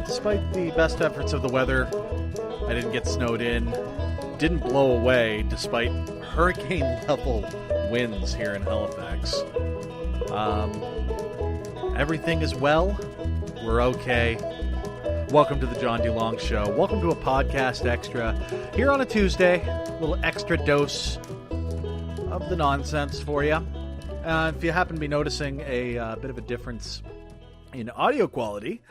despite the best efforts of the weather, I didn't get snowed in, didn't blow away despite hurricane-level winds here in Halifax. Everything is well. We're okay. Welcome to the John DeLong Show. Welcome to a podcast extra here on a Tuesday. A little extra dose of the nonsense for you. If you happen to be noticing a bit of a difference in audio quality,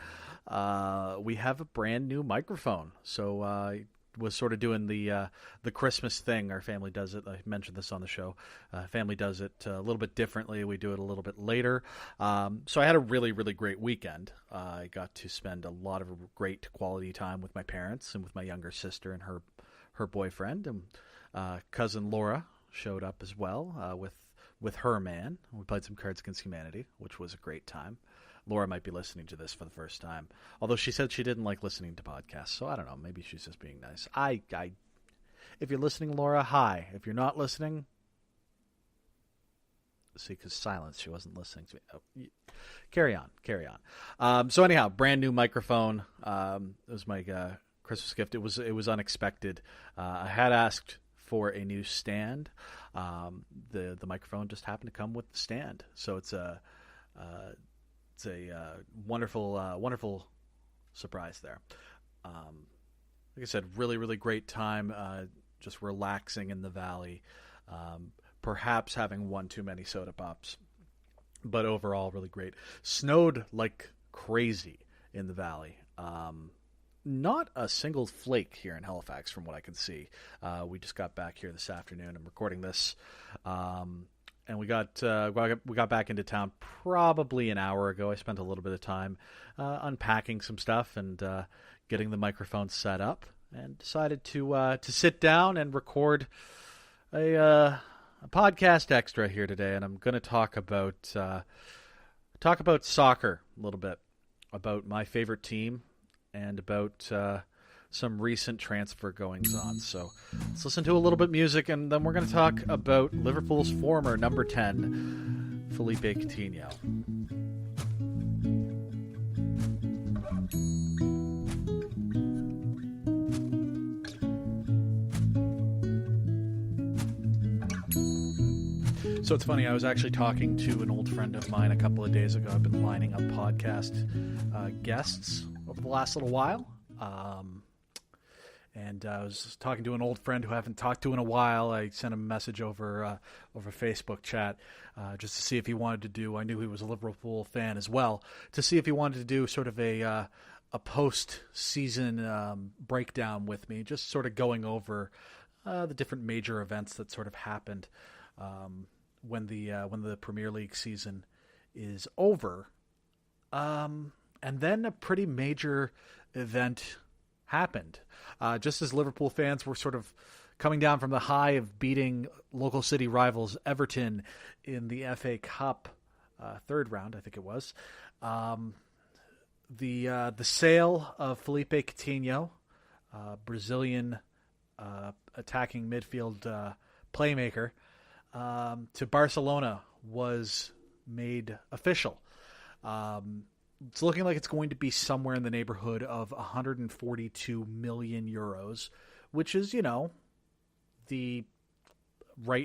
we have a brand new microphone. So was sort of doing the Christmas thing. Our family does it. I mentioned this on the show. Family does it a little bit differently. We do it a little bit later. So I had a really, really great weekend. I got to spend a lot of great quality time with my parents and with my younger sister and her boyfriend. And cousin Laura showed up as well with her man. We played some Cards Against Humanity, which was a great time. Laura might be listening to this for the first time, although she said she didn't like listening to podcasts, so I don't know. Maybe she's just being nice. If you're listening, Laura, hi. If you're not listening, see, because silence, she wasn't listening to me. Oh, carry on. So anyhow, brand new microphone. It was my Christmas gift. It was unexpected. I had asked for a new stand. The microphone just happened to come with the stand, so it's a wonderful surprise there. Like I said, really, really great time just relaxing in the valley. Perhaps having one too many soda pops. But overall, really great. Snowed like crazy in the valley. Not a single flake here in Halifax from what I can see. We just got back here this afternoon. I'm recording this. And we got back into town probably an hour ago. I spent a little bit of time unpacking some stuff and getting the microphone set up, and decided to sit down and record a podcast extra here today. And I'm going to talk about soccer a little bit, about my favorite team, and about some recent transfer goings on. So let's listen to a little bit of music, and then we're going to talk about Liverpool's former number 10, Philippe Coutinho. So it's funny, I was actually talking to an old friend of mine a couple of days ago. I've been lining up podcast guests over the last little while. And I was talking to an old friend who I haven't talked to in a while. I sent him a message over Facebook chat just to see if he wanted to do. I knew he was a Liverpool fan as well, to see if he wanted to do sort of a post-season breakdown with me, just sort of going over the different major events that sort of happened when the Premier League season is over. And then a pretty major event happened. Just as Liverpool fans were sort of coming down from the high of beating local city rivals Everton in the FA Cup third round, I think it was. The sale of Philippe Coutinho, Brazilian attacking midfield playmaker, to Barcelona was made official. It's looking like it's going to be somewhere in the neighborhood of 142 million euros, which is, right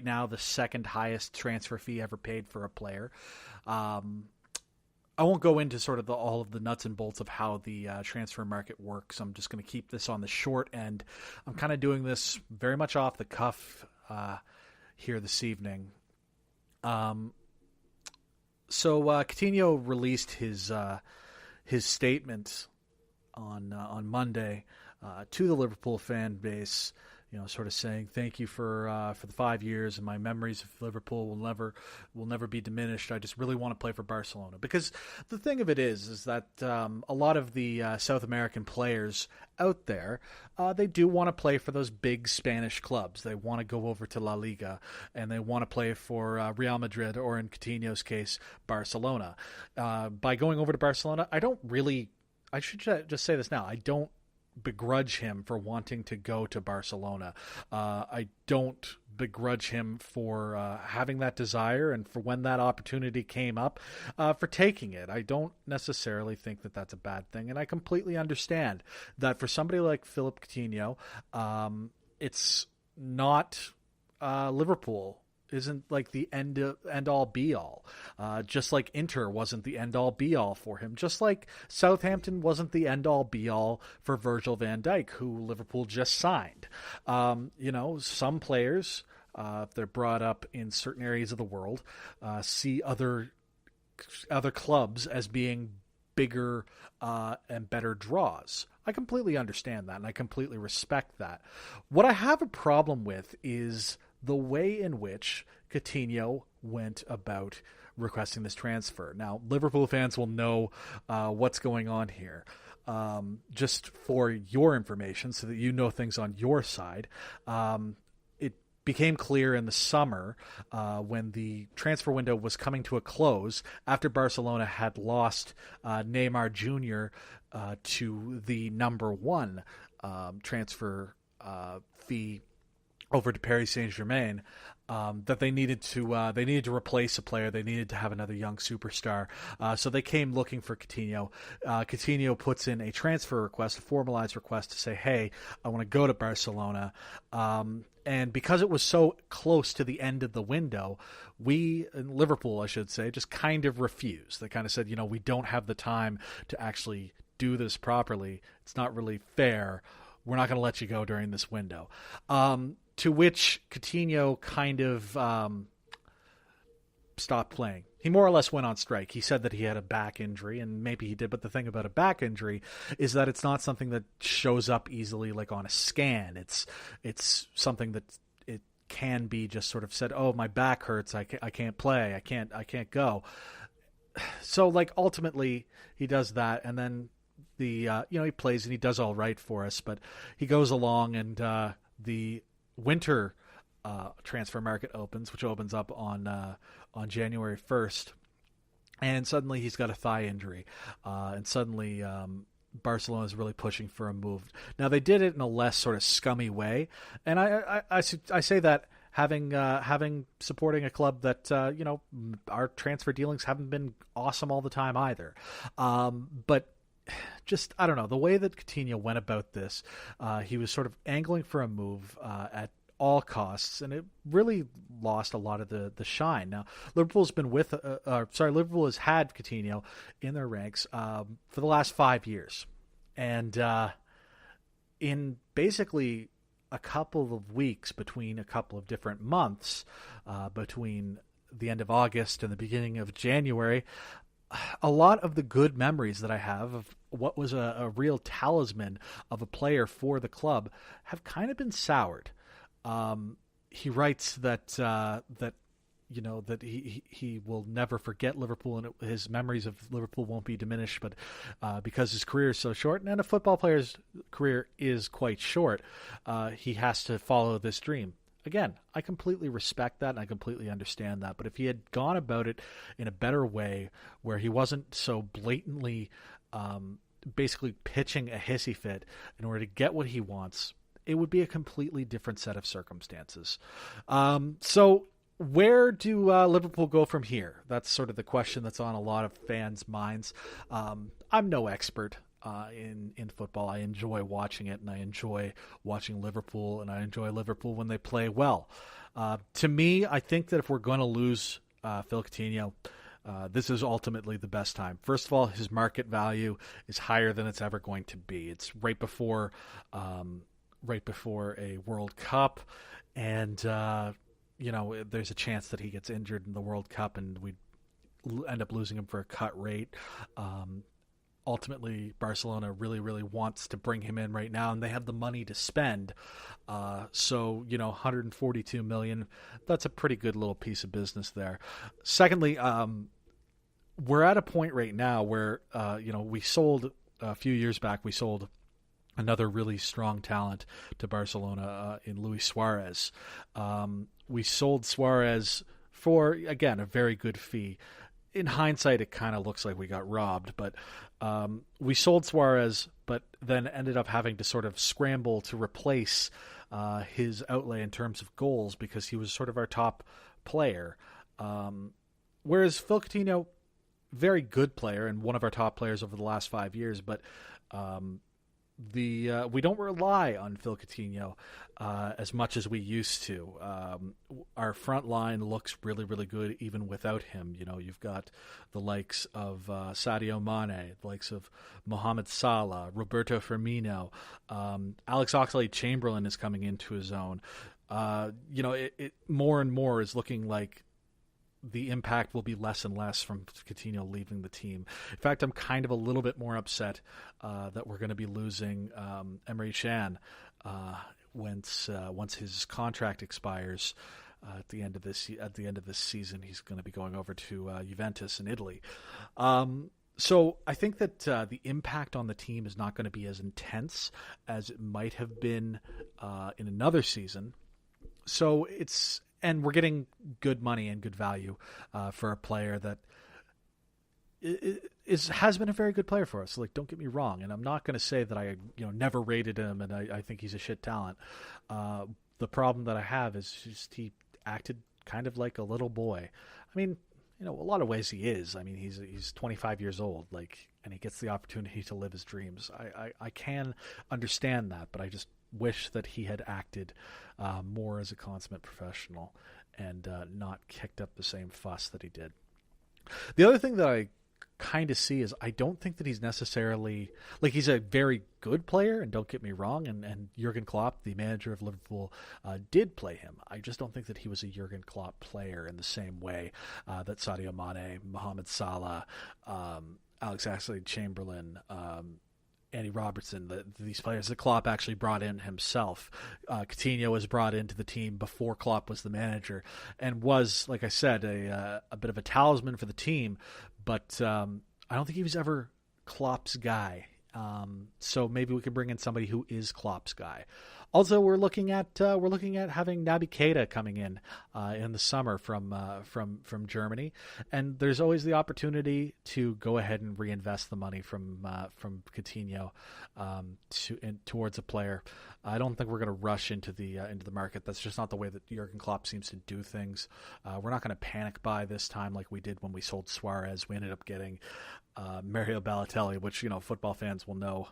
now the second highest transfer fee ever paid for a player. I won't go into sort of all of the nuts and bolts of how the transfer market works. I'm just going to keep this on the short end. I'm kind of doing this very much off the cuff here this evening. So Coutinho released his statement on Monday to the Liverpool fan base, sort of saying thank you for the 5 years, and my memories of Liverpool will never be diminished. I just really want to play for Barcelona, because the thing of it is that a lot of the South American players out there, they do want to play for those big Spanish clubs. They want to go over to La Liga, and they want to play for Real Madrid, or in Coutinho's case, Barcelona. By going over to Barcelona, I should just say this now, I don't begrudge him for wanting to go to Barcelona. I don't begrudge him for having that desire and for when that opportunity came up, for taking it. I don't necessarily think that that's a bad thing, and I completely understand that for somebody like Philippe Coutinho, it's not Liverpool isn't like the end all be all. Just like Inter wasn't the end all be all for him. Just like Southampton wasn't the end all be all for Virgil van Dijk, who Liverpool just signed. Some players, if they're brought up in certain areas of the world, see other clubs as being bigger and better draws. I completely understand that, and I completely respect that. What I have a problem with is the way in which Coutinho went about requesting this transfer. Now, Liverpool fans will know what's going on here. Just for your information, so that you know things on your side, it became clear in the summer when the transfer window was coming to a close after Barcelona had lost Neymar Jr. To the number one transfer fee over to Paris Saint-Germain, that they needed to replace a player. They needed to have another young superstar. So they came looking for Coutinho. Coutinho puts in a transfer request, a formalized request to say, hey, I want to go to Barcelona. And because it was so close to the end of the window, we, in Liverpool, I should say, just kind of refused. They kind of said, we don't have the time to actually do this properly. It's not really fair. We're not going to let you go during this window. To which Coutinho kind of stopped playing. He more or less went on strike. He said that he had a back injury, and maybe he did, but the thing about a back injury is that it's not something that shows up easily like on a scan. It's something that it can be just sort of said, oh, my back hurts, I can't play, I can't go. So ultimately he does that, and then he plays and he does all right for us, but he goes along, and the winter transfer market opens, which opens up on January 1st, and suddenly he's got a thigh injury, and suddenly Barcelona is really pushing for a move. Now, they did it in a less sort of scummy way, and I say that having supporting a club that our transfer dealings haven't been awesome all the time either, but just, I don't know, the way that Coutinho went about this, he was sort of angling for a move at all costs, and it really lost a lot of the shine. Now, Liverpool has had Coutinho in their ranks for the last 5 years, and in basically a couple of weeks between a couple of different months, between the end of August and the beginning of January, a lot of the good memories that I have of what was a real talisman of a player for the club have kind of been soured. He writes that he will never forget Liverpool, and his memories of Liverpool won't be diminished. But because his career is so short, and a football player's career is quite short, he has to follow this dream. Again, I completely respect that and I completely understand that. But if he had gone about it in a better way, where he wasn't so blatantly basically pitching a hissy fit in order to get what he wants, it would be a completely different set of circumstances. So where do Liverpool go from here? That's sort of the question that's on a lot of fans' minds. I'm no expert in football. I enjoy watching it, and I enjoy watching Liverpool, and I enjoy Liverpool when they play well. To me, I think that if we're going to lose Phil Coutinho, this is ultimately the best time. First of all, his market value is higher than it's ever going to be. It's right before a World Cup, and there's a chance that he gets injured in the World Cup, and we end up losing him for a cut rate. Ultimately, Barcelona really, really wants to bring him in right now, and they have the money to spend. So, 142 million, that's a pretty good little piece of business there. Secondly, we're at a point right now where, we sold a few years back, we sold another really strong talent to Barcelona in Luis Suarez. We sold Suarez for, again, a very good fee. In hindsight, it kind of looks like we got robbed, but we sold Suarez but then ended up having to sort of scramble to replace his outlay in terms of goals because he was sort of our top player. Whereas Phil Coutinho, very good player and one of our top players over the last 5 years, but we don't rely on Phil Coutinho as much as we used to. Our front line looks really, really good even without him. You know, you've got the likes of Sadio Mane, the likes of Mohamed Salah, Roberto Firmino, Alex Oxlade-Chamberlain is coming into his own. It more and more is looking like the impact will be less and less from Coutinho leaving the team. In fact, I'm kind of a little bit more upset that we're going to be losing Emre Can once his contract expires at the end of this season. He's going to be going over to Juventus in Italy. So I think that the impact on the team is not going to be as intense as it might have been in another season. So and we're getting good money and good value for a player that has been a very good player for us. Like, don't get me wrong, and I'm not going to say that I never rated him and I think he's a shit talent. The problem that I have is just he acted kind of like a little boy. I mean, a lot of ways he is. I mean, he's 25 years old, and he gets the opportunity to live his dreams. I can understand that, but I just wish that he had acted more as a consummate professional and not kicked up the same fuss that he did. The other thing that I kind of see is I don't think that he's necessarily he's a very good player, and don't get me wrong, and Jurgen Klopp, the manager of Liverpool, did play him. I just don't think that he was a Jurgen Klopp player in the same way that Sadio Mane, Mohamed Salah, Alex Oxlade-Chamberlain, Andy Robertson, these players that Klopp actually brought in himself. Coutinho was brought into the team before Klopp was the manager and was, like I said, a bit of a talisman for the team, but I don't think he was ever Klopp's guy. So maybe we could bring in somebody who is Klopp's guy. Also, we're looking at having Naby Keita coming in the summer from Germany, and there's always the opportunity to go ahead and reinvest the money from Coutinho towards a player. I don't think we're going to rush into the market. That's just not the way that Jurgen Klopp seems to do things. We're not going to panic buy this time like we did when we sold Suarez. We ended up getting Mario Balotelli, which football fans will know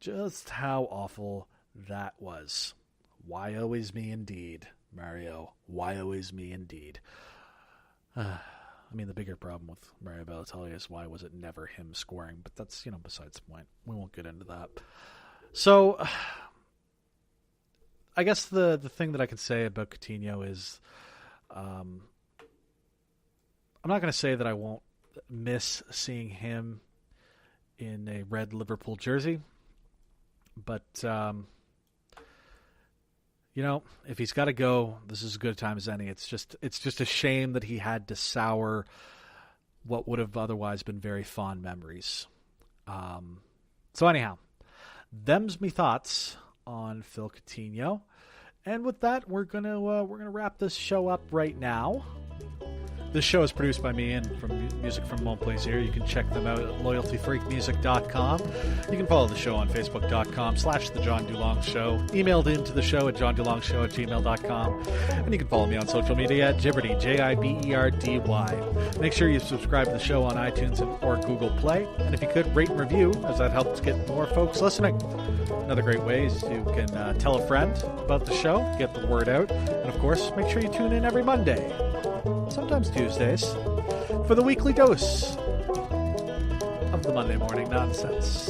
just how awful that was. Why always me indeed, Mario? Why always me indeed? I mean, the bigger problem with Mario Balotelli is why was it never him scoring? But that's, besides the point. We won't get into that. So, I guess the thing that I can say about Coutinho is I'm not going to say that I won't miss seeing him in a red Liverpool jersey. But, if he's got to go, this is as good a time as any. It's just a shame that he had to sour what would have otherwise been very fond memories. So anyhow, them's me thoughts on Phil Coutinho. And with that, we're gonna wrap this show up right now. This show is produced by me and from Music from Montplaisir. You can check them out at loyaltyfreakmusic.com. You can follow the show on facebook.com/The John DuLong Show. Emailed into the show at johndulong@gmail.com. And you can follow me on social media at Jibberdy, Jiberdy. Make sure you subscribe to the show on iTunes or Google Play. And if you could, rate and review, as that helps get more folks listening. Another great way is you can tell a friend about the show, get the word out. And of course, make sure you tune in every Monday, sometimes Tuesdays, for the weekly dose of the Monday morning nonsense.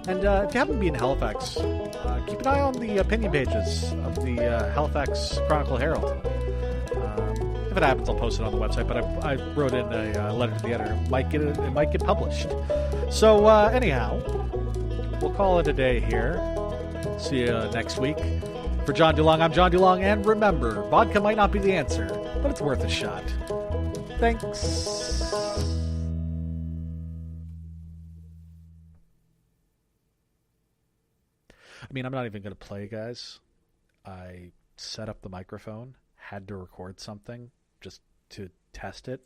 And if you happen to be in Halifax, keep an eye on the opinion pages of the Halifax Chronicle Herald. If it happens, I'll post it on the website, but I wrote in a letter to the editor. It might get published. So anyhow, we'll call it a day here. See you next week. For John DuLong, I'm John DuLong, and remember, vodka might not be the answer, but it's worth a shot. Thanks. I mean, I'm not even going to play, guys. I set up the microphone, had to record something just to test it,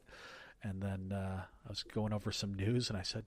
and then I was going over some news, and I said,